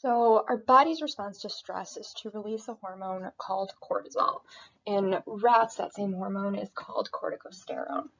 So our body's response to stress is to release a hormone called cortisol. In rats, that same hormone is called corticosterone.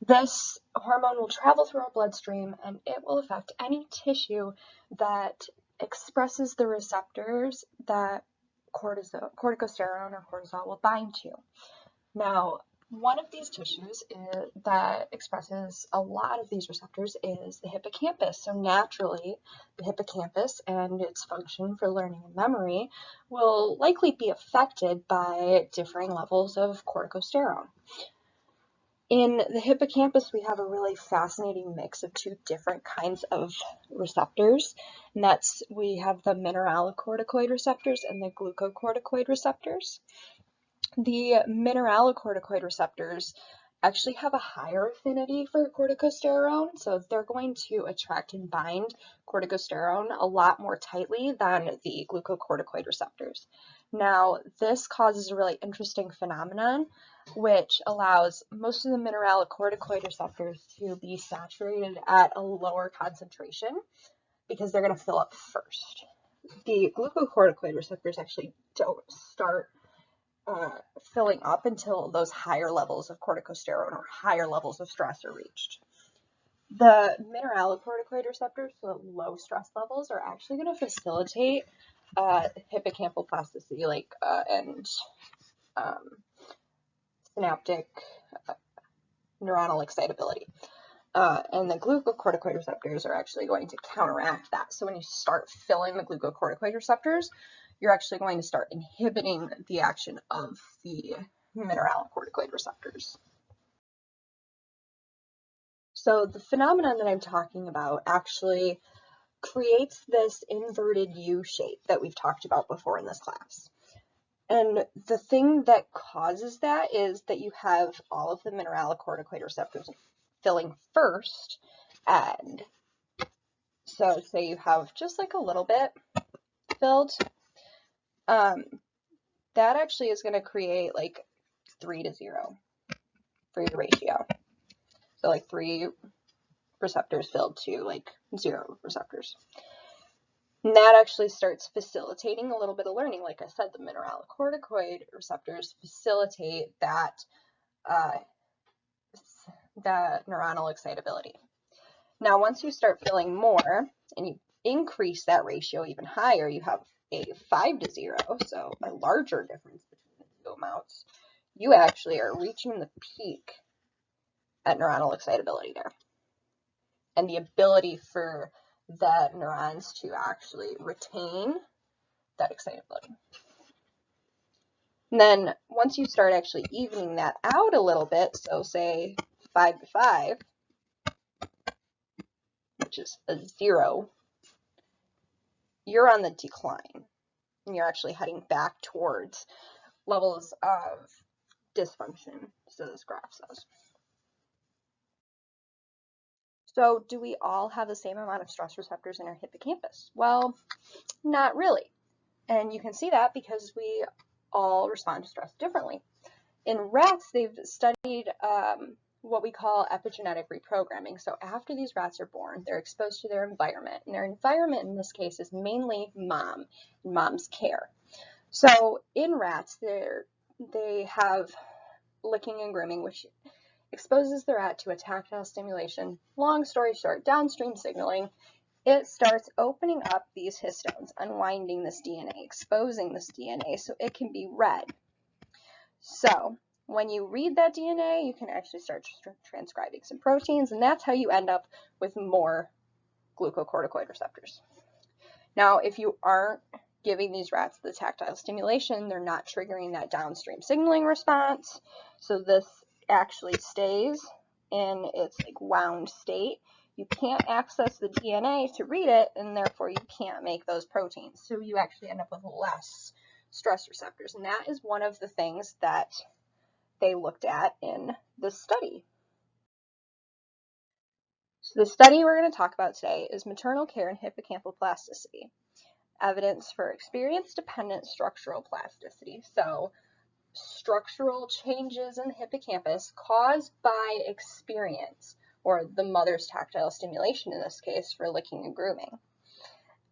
This hormone will travel through our bloodstream and it will affect any tissue that expresses the receptors that corticosterone or cortisol will bind to. Now, one of these tissues that expresses a lot of these receptors is the hippocampus. So naturally, the hippocampus and its function for learning and memory will likely be affected by differing levels of corticosterone. In the hippocampus, we have a really fascinating mix of two different kinds of receptors, and we have the mineralocorticoid receptors and the glucocorticoid receptors. The mineralocorticoid receptors actually have a higher affinity for corticosterone, so they're going to attract and bind corticosterone a lot more tightly than the glucocorticoid receptors. Now, this causes a really interesting phenomenon, which allows most of the mineralocorticoid receptors to be saturated at a lower concentration because they're going to fill up first. The glucocorticoid receptors actually don't start filling up until those higher levels of corticosterone or higher levels of stress are reached. The mineralocorticoid receptors, so low stress levels, are actually going to facilitate hippocampal plasticity, and synaptic neuronal excitability. And the glucocorticoid receptors are actually going to counteract that. So when you start filling the glucocorticoid receptors, you're actually going to start inhibiting the action of the mineralocorticoid receptors. So the phenomenon that I'm talking about actually creates this inverted U shape that we've talked about before in this class. And the thing that causes that is that you have all of the mineralocorticoid receptors filling first, and so say you have just like a little bit filled, that actually is going to create like 3-0 for your ratio. So like 3 receptors filled to like 0 receptors. And that actually starts facilitating a little bit of learning. Like I said, the mineralocorticoid receptors facilitate that neuronal excitability. Now, once you start filling more and you increase that ratio even higher, you have a 5-0, so a larger difference between the two amounts, you actually are reaching the peak at neuronal excitability there. And the ability for the neurons to actually retain that excitability. And then once you start actually evening that out a little bit, so say 5-5, which is a 0, you're on the decline. And you're actually heading back towards levels of dysfunction, so this graph says. So do we all have the same amount of stress receptors in our hippocampus? Well, not really. And you can see that because we all respond to stress differently. In rats, they've studied what we call epigenetic reprogramming. So after these rats are born, they're exposed to their environment. And their environment in this case is mainly mom and mom's care. So in rats, they have licking and grooming, which exposes the rat to a tactile stimulation. Long story short, downstream signaling. It starts opening up these histones, unwinding this DNA, exposing this DNA so it can be read. So when you read that DNA, you can actually start transcribing some proteins, and that's how you end up with more glucocorticoid receptors. Now, if you aren't giving these rats the tactile stimulation, they're not triggering that downstream signaling response. So this actually stays in its like wound state. You can't access the DNA to read it, and therefore you can't make those proteins. So you actually end up with less stress receptors. And that is one of the things that they looked at in this study. So the study we're going to talk about today is maternal care and hippocampal plasticity. Evidence for experience-dependent structural plasticity. So structural changes in the hippocampus caused by experience, or the mother's tactile stimulation in this case for licking and grooming.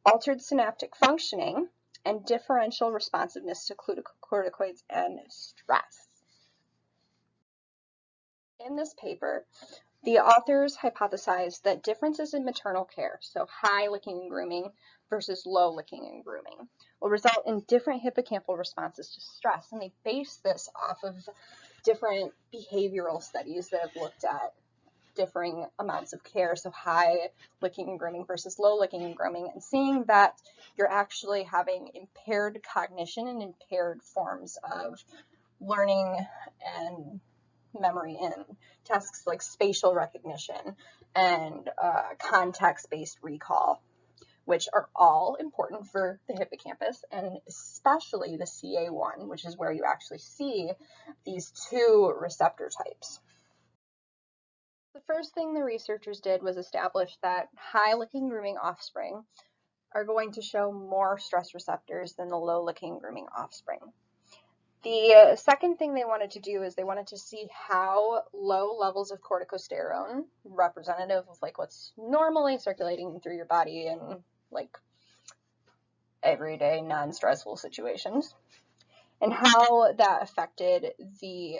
altered synaptic functioning, and differential responsiveness to glucocorticoids and stress. In this paper, the authors hypothesized that differences in maternal care, so high licking and grooming versus low licking and grooming, will result in different hippocampal responses to stress, and they base this off of different behavioral studies that have looked at differing amounts of care, so high licking and grooming versus low licking and grooming, and seeing that you're actually having impaired cognition and impaired forms of learning and memory in tasks like spatial recognition and context-based recall, which are all important for the hippocampus, and especially the CA1, which is where you actually see these two receptor types. The first thing the researchers did was establish that high licking grooming offspring are going to show more stress receptors than the low licking grooming offspring. The second thing they wanted to do is they wanted to see how low levels of corticosterone, representative of like what's normally circulating through your body in like everyday non-stressful situations, and how that affected the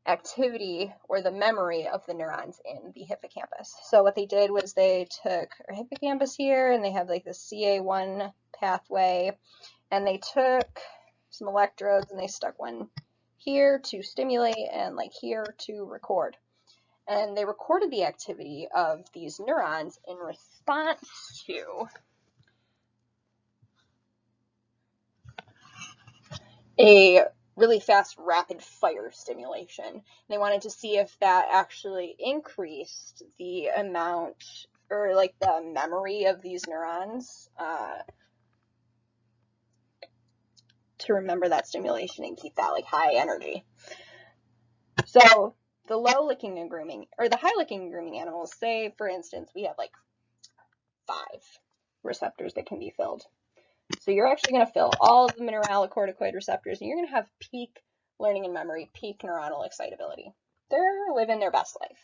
activity or the memory of the neurons in the hippocampus. So what they did was they took our hippocampus here, and they have like the CA1 pathway, and they took some electrodes and they stuck one here to stimulate and like here to record. And they recorded the activity of these neurons in response to a really fast rapid fire stimulation. They wanted to see if that actually increased the amount or like the memory of these neurons to remember that stimulation and keep that like high energy. So the low licking and grooming, or the high licking and grooming animals, say for instance we have like 5 receptors that can be filled. So you're actually going to fill all of the mineralocorticoid receptors, and you're going to have peak learning and memory, peak neuronal excitability. They're living their best life.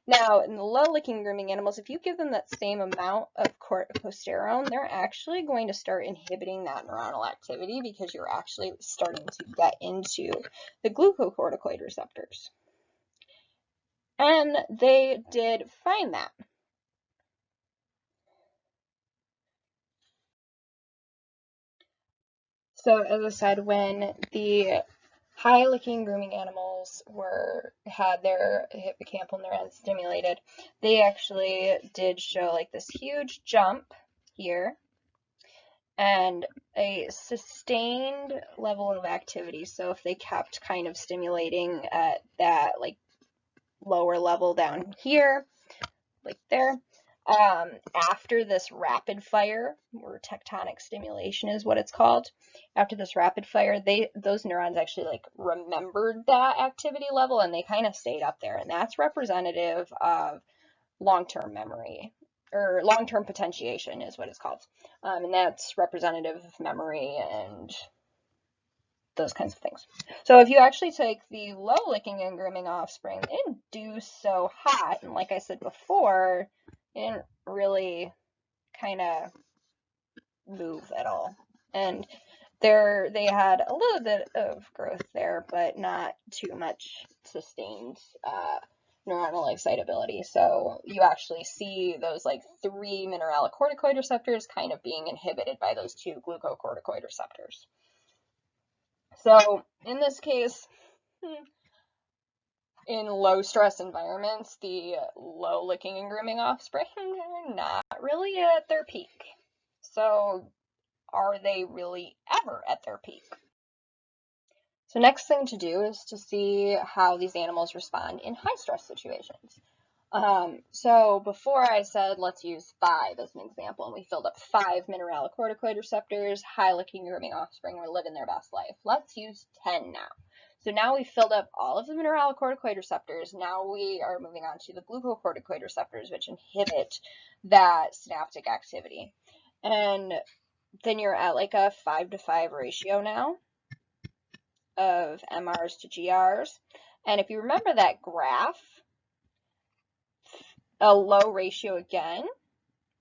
Now, in the low licking grooming animals, if you give them that same amount of corticosterone, they're actually going to start inhibiting that neuronal activity because you're actually starting to get into the glucocorticoid receptors. And they did find that. So, as I said, when the high licking grooming animals had their hippocampal neurons stimulated, they actually did show like this huge jump here and a sustained level of activity. So if they kept kind of stimulating at that like lower level down here, like there, after this rapid fire, or tectonic stimulation is what it's called, after this rapid fire, those neurons actually like remembered that activity level and they kind of stayed up there, and that's representative of long-term memory, or long-term potentiation is what it's called, and that's representative of memory and those kinds of things. So if you actually take the low licking and grooming offspring, they didn't do so hot, and like I said before, didn't really kind of move at all. And they had a little bit of growth there, but not too much sustained neuronal excitability. So you actually see those like 3 mineralocorticoid receptors kind of being inhibited by those 2 glucocorticoid receptors. So in this case, in low stress environments, the low licking and grooming offspring are not really at their peak. So are they really ever at their peak? So next thing to do is to see how these animals respond in high stress situations. So before I said let's use 5 as an example, and we filled up 5 mineralocorticoid receptors, high licking and grooming offspring were living their best life. Let's use 10 now. So now we've filled up all of the mineralocorticoid receptors. Now we are moving on to the glucocorticoid receptors, which inhibit that synaptic activity. And then you're at like a 5-to-5 ratio now of MRs to GRs. And if you remember that graph, a low ratio again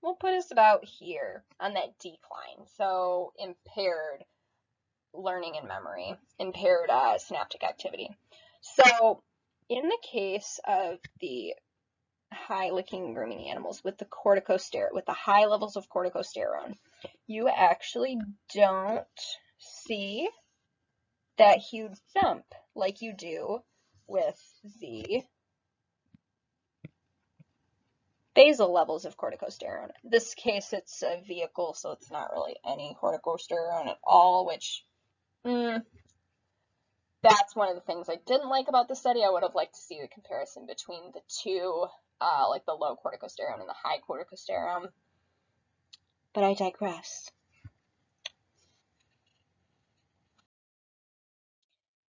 we'll put us about here on that decline. So impaired learning and memory, impaired synaptic activity. So in the case of the high licking and grooming animals with the high levels of corticosterone, you actually don't see that huge jump like you do with the basal levels of corticosterone. In this case, it's a vehicle, so it's not really any corticosterone at all, which that's one of the things I didn't like about the study. I would have liked to see the comparison between the two, like the low corticosterone and the high corticosterone. But I digress.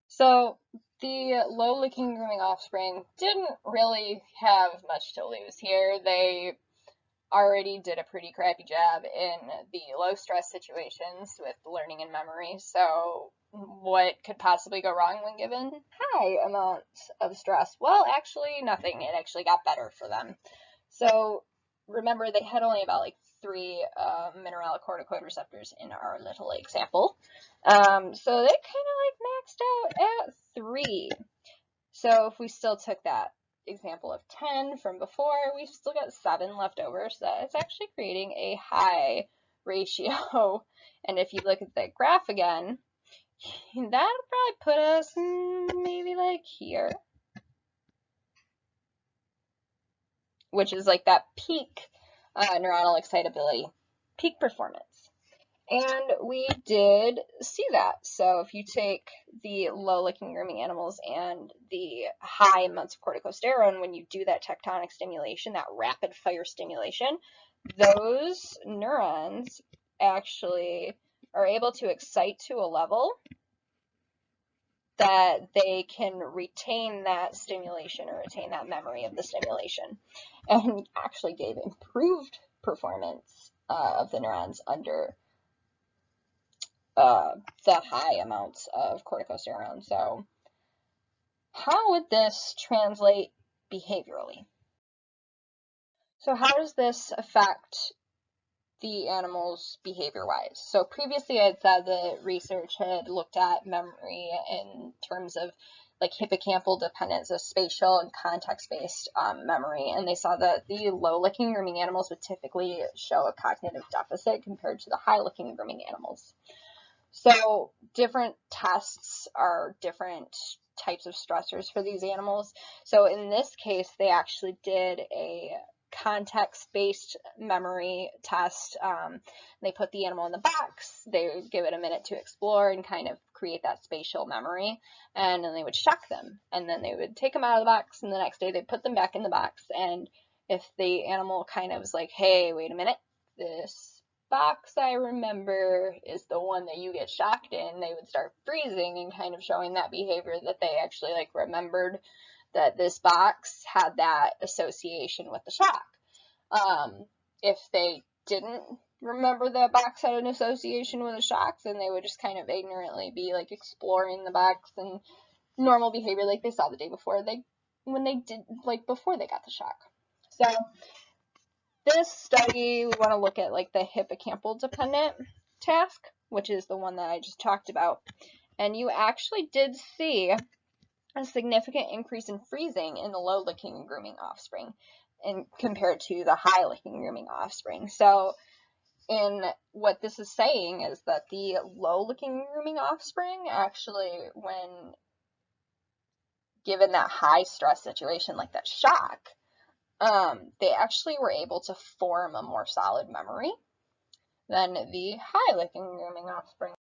So the low licking and grooming offspring didn't really have much to lose here. They already did a pretty crappy job in the low stress situations with learning and memory. So what could possibly go wrong when given high amounts of stress? Well, actually nothing. It actually got better for them. So remember, they had only about like 3 mineralocorticoid receptors in our little example. So they kind of like maxed out at 3. So if we still took that example of 10 from before, we've still got 7 left over, so that's actually creating a high ratio. And if you look at the graph again, that'll probably put us maybe like here, which is like that peak neuronal excitability, peak performance. And we did see that. So if you take the low licking grooming animals and the high amounts of corticosterone, when you do that tectonic stimulation, that rapid fire stimulation, those neurons actually are able to excite to a level that they can retain that stimulation or retain that memory of the stimulation, and actually gave improved performance of the neurons under the high amounts of corticosterone. So how would this translate behaviorally? So how does this affect the animals behavior-wise? So previously I had said that research had looked at memory in terms of like hippocampal dependence, so spatial and context-based memory, and they saw that the low-licking and grooming animals would typically show a cognitive deficit compared to the high-licking and grooming animals. So different tests are different types of stressors for these animals. So in this case, they actually did a context-based memory test. They put the animal in the box, they would give it a minute to explore and kind of create that spatial memory, and then they would shock them, and then they would take them out of the box, and the next day they'd put them back in the box, and if the animal kind of was like, hey, wait a minute, this box I remember is the one that you get shocked in, they would start freezing and kind of showing that behavior that they actually like remembered that this box had that association with the shock. If they didn't remember that box had an association with a shock, then they would just kind of ignorantly be like exploring the box and normal behavior like they saw the day before when they did like before they got the shock. So this study, we want to look at like the hippocampal dependent task, which is the one that I just talked about. And you actually did see a significant increase in freezing in the low licking and grooming offspring compared to the high licking and grooming offspring. So in what this is saying is that the low licking and grooming offspring actually, when given that high stress situation like that shock, they actually were able to form a more solid memory than the high licking and grooming offspring.